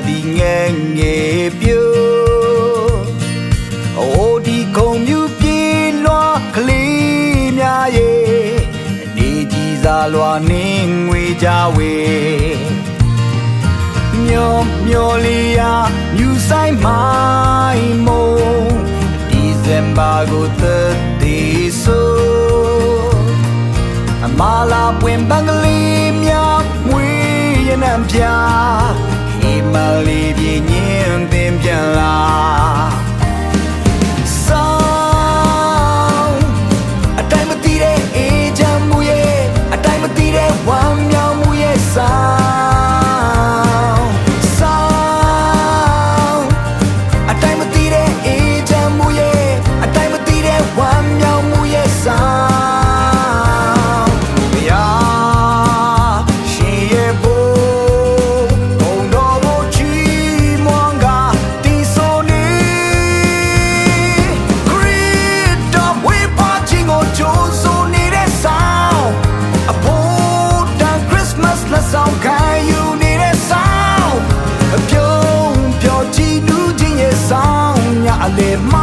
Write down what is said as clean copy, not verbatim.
ဒီငယ်ငယ်ပြိုအိုဒီခုံမြူပြေးလွှားကလေးများရဲ့နေကြီးစားလွှားနေငွေကြဝေမျောမျောလေးရာမြူဆိုင်မိုင်းမုံဒီဇင်ဘာကိုသက်သေးဆိုအမလာပွင့်ပန်းကလေးများမွေးရနံပြဟေမလေးပြင်းညင်ပင်ပြန်လာဆောင်းအတိုင်းမသိတဲ့အေးချမ်းမှုရဲ့အတိုင်းမသိတဲ့ဝမ်းမြောက်မှုရဲ့ဆောင်းအတိုင်းမသိတဲ့အေးချမ်းမှုရဲ့အတိုင်းမသိတဲ့ဝမ်းမြောက်မှုရဲ့ဆောင်းလေမ